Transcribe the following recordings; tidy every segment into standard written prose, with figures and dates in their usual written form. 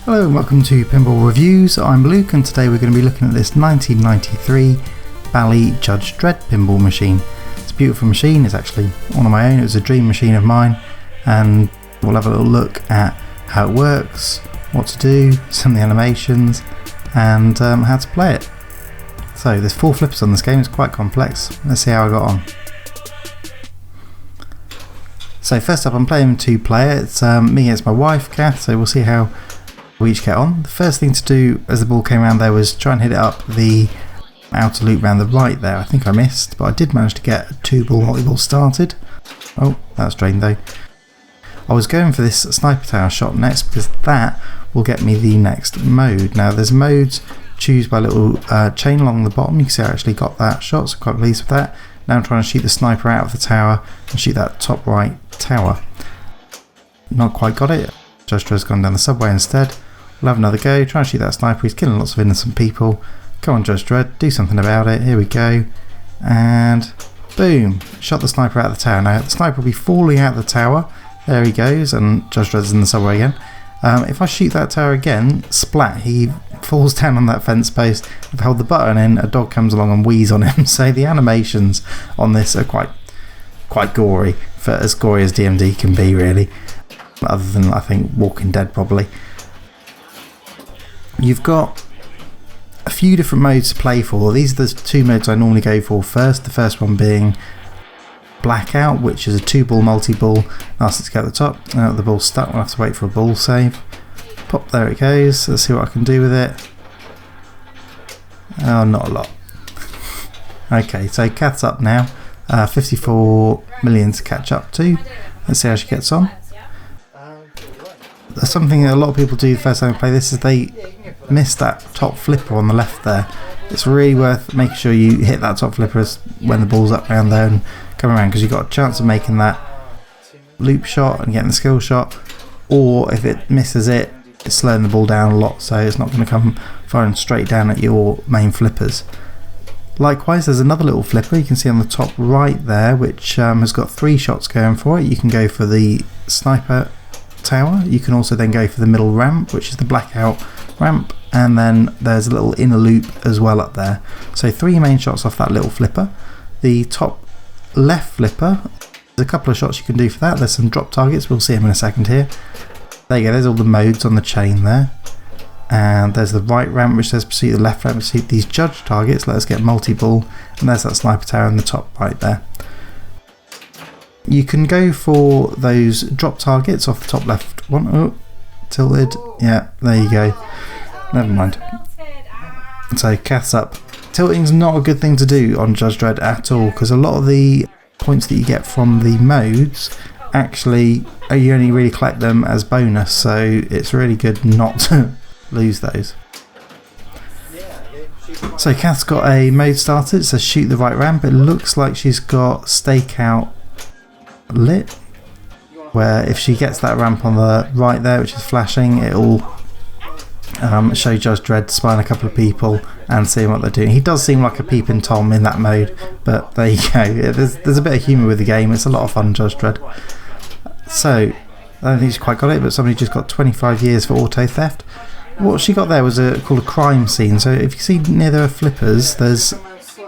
Hello and welcome to Pinball Reviews. I'm Luke and today we're going to be looking at this 1993 Bally Judge Dredd pinball machine. It's a beautiful machine, it's actually one of my own, it was a dream machine of mine, and we'll have a little look at how it works, what to do, some of the animations, and how to play it. So there's 4 flippers on this game, it's quite complex. Let's see how I got on. So first up I'm playing 2-player, it's me against my wife Kath, so we'll see how we each get on. The first thing to do as the ball came around there was try and hit it up the outer loop around the right there. I think I missed, but I did manage to get a 2-ball multi-ball started. Oh, that's drained though. I was going for this sniper tower shot next because that will get me the next mode. Now there's modes, choose by a little chain along the bottom. You can see I actually got that shot, so quite pleased with that. Now I'm trying to shoot the sniper out of the tower and shoot that top right tower. Not quite got it. Judge Dredd's gone down the subway instead. We'll have another go, try and shoot that sniper, he's killing lots of innocent people. Come on Judge Dredd, do something about it, here we go. And boom, shot the sniper out of the tower. Now the sniper will be falling out of the tower, there he goes, and Judge Dredd's in the subway again. If I shoot that tower again, splat, he falls down on that fence post. If I hold the button in, a dog comes along and wheezes on him. So the animations on this are quite gory, for as gory as DMD can be really. Other than I think Walking Dead probably. You've got a few different modes to play for. These are the 2 modes I normally go for first. The first one being Blackout, which is a 2-ball multi-ball. Ask it to get at the top. The ball's stuck, we'll have to wait for a ball save. Pop, there it goes. Let's see what I can do with it. Oh, not a lot. Okay, so Kath's up now. 54 million to catch up to. Let's see how she gets on. Something that a lot of people do the first time they play this is they miss that top flipper on the left there. It's really worth making sure you hit that top flipper when the ball's up around there and come around, because you've got a chance of making that loop shot and getting the skill shot, or if it misses it, it's slowing the ball down a lot, so it's not going to come firing straight down at your main flippers. Likewise, there's another little flipper you can see on the top right there, which has got 3 shots going for it. You can go for the sniper tower, you can also then go for the middle ramp, which is the blackout ramp, and then there's a little inner loop as well up there. So 3 main shots off that little flipper. The top left flipper, there's a couple of shots you can do for that. There's some drop targets, we'll see them in a second here. There you go, there's all the modes on the chain there. And there's the right ramp which says proceed, the left ramp proceed. These judge targets let us get multi-ball, and there's that sniper tower in the top right there. You can go for those drop targets off the top left one. Oh, tilted. Yeah, there you go. Never mind. So Kath's up. Tilting's not a good thing to do on Judge Dredd at all, because a lot of the points that you get from the modes actually you only really collect them as bonus, so it's really good not to lose those. So Kath's got a mode started. It says shoot the right ramp. It looks like she's got stakeout lit, where if she gets that ramp on the right there which is flashing, it'll show Judge Dredd spying a couple of people and seeing what they're doing. He does seem like a peeping Tom in that mode, but there you go. There's a bit of humour with the game. It's a lot of fun, Judge Dredd. So I don't think she's quite got it, but somebody just got 25 years for auto theft. What she got there was called a crime scene. So if you see near the flippers, there's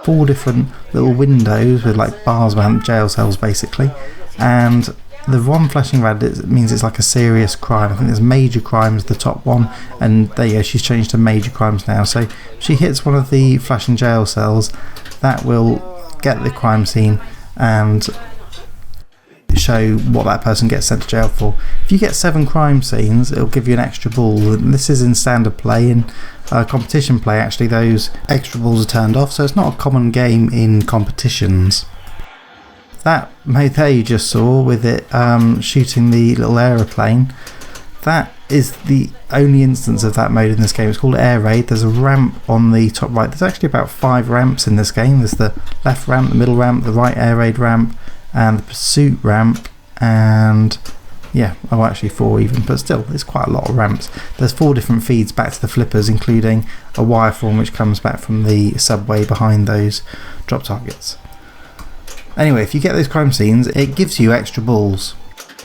4 different little windows with like bars around jail cells basically, and the one flashing red means it's like a serious crime. I think there's major crimes, the top one, and there you go, she's changed to major crimes now. So if she hits one of the flashing jail cells, that will get the crime scene and show what that person gets sent to jail for. If you get 7 crime scenes, it'll give you an extra ball, and this is in standard play. In competition play actually those extra balls are turned off, so it's not a common game in competitions. That mode there you just saw with it shooting the little aeroplane, that is the only instance of that mode in this game. It's called Air Raid. There's a ramp on the top right. There's actually about 5 ramps in this game. There's the left ramp, the middle ramp, the right air raid ramp, and the pursuit ramp, and yeah, oh actually 4 even, but still it's quite a lot of ramps. There's 4 different feeds back to the flippers, including a wireform which comes back from the subway behind those drop targets. Anyway, if you get those crime scenes, it gives you extra balls,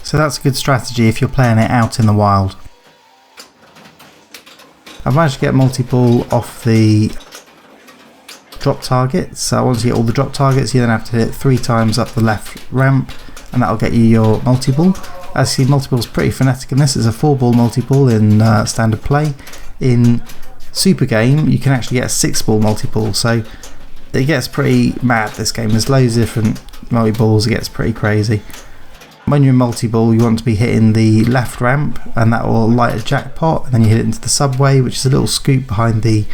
so that's a good strategy if you're playing it out in the wild. I've managed to get multi-ball off the drop target, so once you get all the drop targets you then have to hit 3 times up the left ramp and that'll get you your multi-ball. As you see, multi-ball is pretty frenetic in this. It's a 4-ball multi-ball in standard play. In Super Game you can actually get a 6-ball multi-ball, so it gets pretty mad this game. There's loads of different multi-balls, it gets pretty crazy. When you're in multi-ball you want to be hitting the left ramp and that will light a jackpot, and then you hit it into the subway, which is a little scoop behind the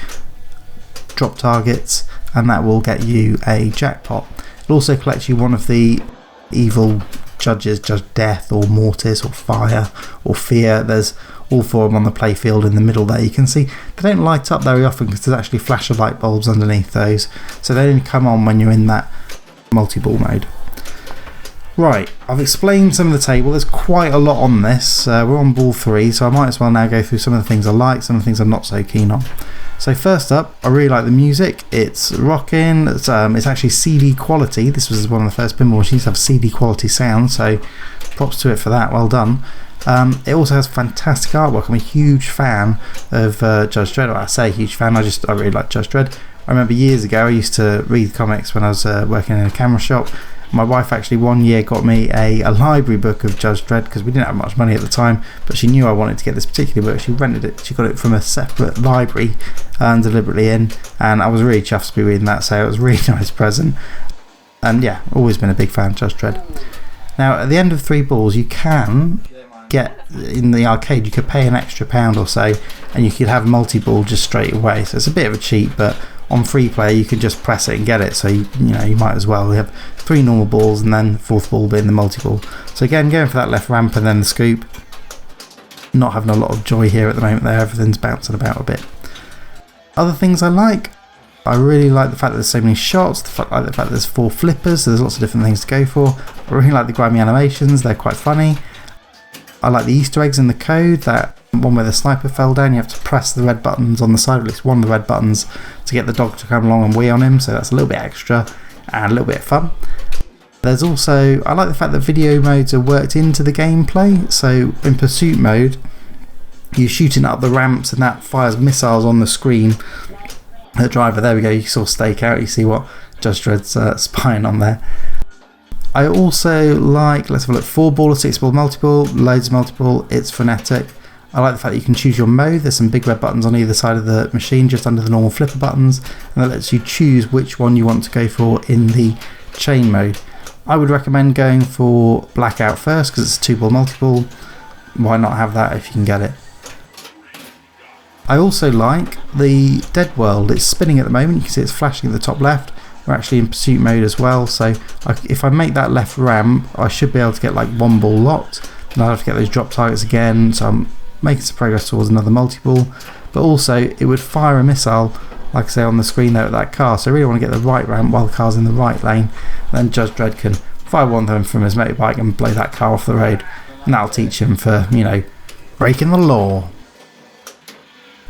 drop targets, and that will get you a jackpot. It also collects you one of the evil judges, Judge Death or Mortis or Fire or Fear. There's all 4 of them on the playfield in the middle there. You can see they don't light up very often because there's actually flasher light bulbs underneath those, so they only come on when you're in that multi-ball mode. Right, I've explained some of the table. There's quite a lot on this. We're on ball 3, so I might as well now go through some of the things I like, some of the things I'm not so keen on. So first up, I really like the music. It's rocking. It's actually CD quality. This was one of the first pinball machines to have CD quality sound, so props to it for that. Well done. It also has fantastic artwork. I'm a huge fan of Judge Dredd. Well, I say huge fan, I really like Judge Dredd. I remember years ago I used to read comics when I was working in a camera shop. My wife actually one year got me a library book of Judge Dredd because we didn't have much money at the time, but she knew I wanted to get this particular book. She rented it, she got it from a separate library and deliberately in, and I was really chuffed to be reading that, so it was a really nice present. And yeah, always been a big fan of Judge Dredd. Now at the end of 3 balls you can get, in the arcade you could pay an extra £1 or so and you could have multi-ball just straight away, so it's a bit of a cheat, but on free play you can just press it and get it, so you might as well. We have 3 normal balls and then 4th ball being the multi-ball. So again, going for that left ramp and then the scoop. Not having a lot of joy here at the moment there, everything's bouncing about a bit. Other things I really like the fact that there's so many shots, I like the fact that there's 4 flippers, so there's lots of different things to go for. I really like the grimy animations, they're quite funny. I like the Easter eggs in the code, that one where the sniper fell down, you have to press the red buttons on the side, at least one of the red buttons, to get the dog to come along and wee on him, so that's a little bit extra and a little bit of fun. There's also, I like the fact that video modes are worked into the gameplay, so in pursuit mode you're shooting up the ramps and that fires missiles on the screen. The driver, there we go, you saw stake out, you see what Judge Dredd's spying on there. I also like, let's have a look, 4-ball or 6-ball multi-ball, loads of multi-ball, it's frenetic. I like the fact that you can choose your mode. There's some big red buttons on either side of the machine just under the normal flipper buttons, and that lets you choose which one you want to go for in the chain mode. I would recommend going for blackout first because it's a 2-ball multi-ball. Why not have that if you can get it? I also like the Dead World. It's spinning at the moment, you can see it's flashing at the top left. We're actually in pursuit mode as well, so if I make that left ramp I should be able to get like 1 ball locked, and I'll have to get those drop targets again, so I'm making some progress towards another multi-ball. But also it would fire a missile, like I say, on the screen there at that car, so I really want to get the right ramp while the car's in the right lane. Then Judge Dredd can fire one of them from his motorbike and blow that car off the road, and that'll teach him for, breaking the law.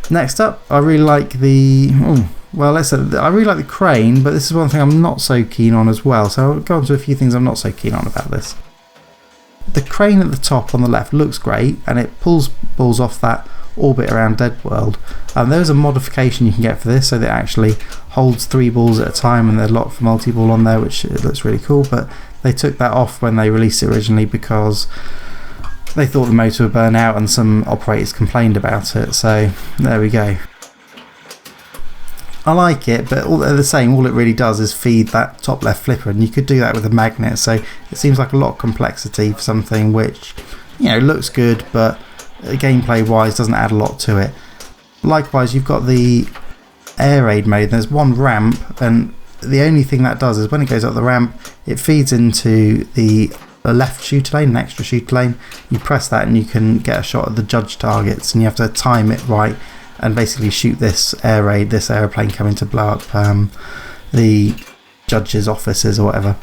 Next up, I really like the I really like the crane, but this is one thing I'm not so keen on as well, so I'll go on to a few things I'm not so keen on about this. The crane at the top on the left looks great and it pulls balls off that orbit around Dead World. There's a modification you can get for this, so that it actually holds 3 balls at a time and there's a lot for multi-ball on there, which it looks really cool, but they took that off when they released it originally because they thought the motor would burn out and some operators complained about it, so there we go. I like it, but all it really does is feed that top left flipper, and you could do that with a magnet, so it seems like a lot of complexity for something which looks good but gameplay wise doesn't add a lot to it. Likewise, you've got the air raid mode. There's 1 ramp, and the only thing that does is when it goes up the ramp it feeds into the left shooter lane, an extra shooter lane. You press that and you can get a shot at the judge targets, and you have to time it right and basically shoot this air raid, this aeroplane coming to blow up the judge's offices or whatever.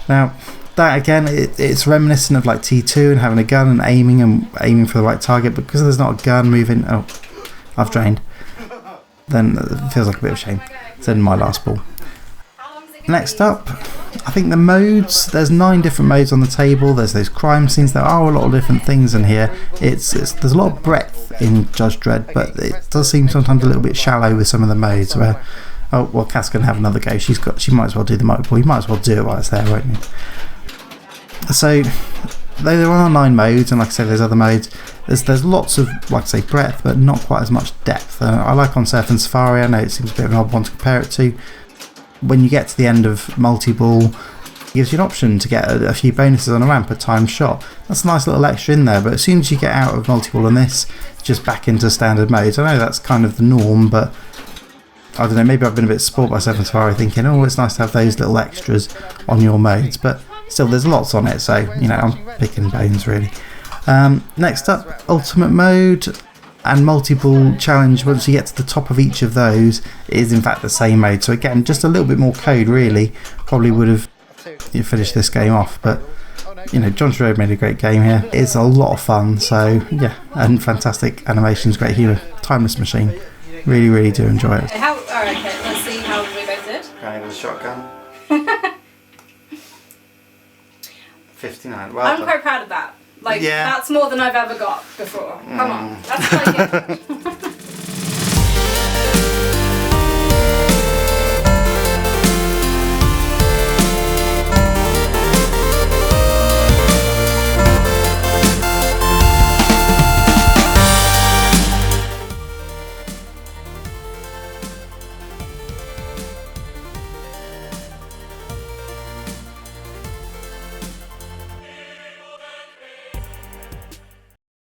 Now that again, it's reminiscent of like T2 and having a gun and aiming for the right target, but because there's not a gun moving, oh, I've drained, then it feels like a bit of a shame. It's in my last ball. Next up, I think the modes, there's 9 different modes on the table. There's those crime scenes, there are a lot of different things in here. There's a lot of breadth in Judge Dredd, but it does seem sometimes a little bit shallow with some of the modes where, oh, well, Cass can have another go. She might as well do the multiball. You might as well do it while it's there, won't you? So, though there are 9 modes, and like I said, there's other modes, there's lots of, like I say, breadth, but not quite as much depth. I like on Surf and Safari. I know it seems a bit of an odd one to compare it to. When you get to the end of multi-ball, it gives you an option to get a few bonuses on a ramp, a timed shot. That's a nice little extra in there, but as soon as you get out of multi-ball on this, just back into standard modes. I know that's kind of the norm, but I don't know, maybe I've been a bit spoilt by Surf and Safari thinking, oh, it's nice to have those little extras on your modes, but still there's lots on it, so, you know, I'm picking bones really. Next up, Ultimate Mode and Multi-Ball Challenge. Once you get to the top of each of those, it is in fact the same mode. So again, just a little bit more code really. Probably would have finished this game off, but you know, Judge Dredd made a great game here. It's a lot of fun, so yeah, and fantastic animations, great humour, timeless machine. Really, really do enjoy it. Alright, okay, let's see how we both did. Going with a shotgun. 59. Well I'm quite proud of that. Like, yeah. That's more than I've ever got before. Come on, that's like it.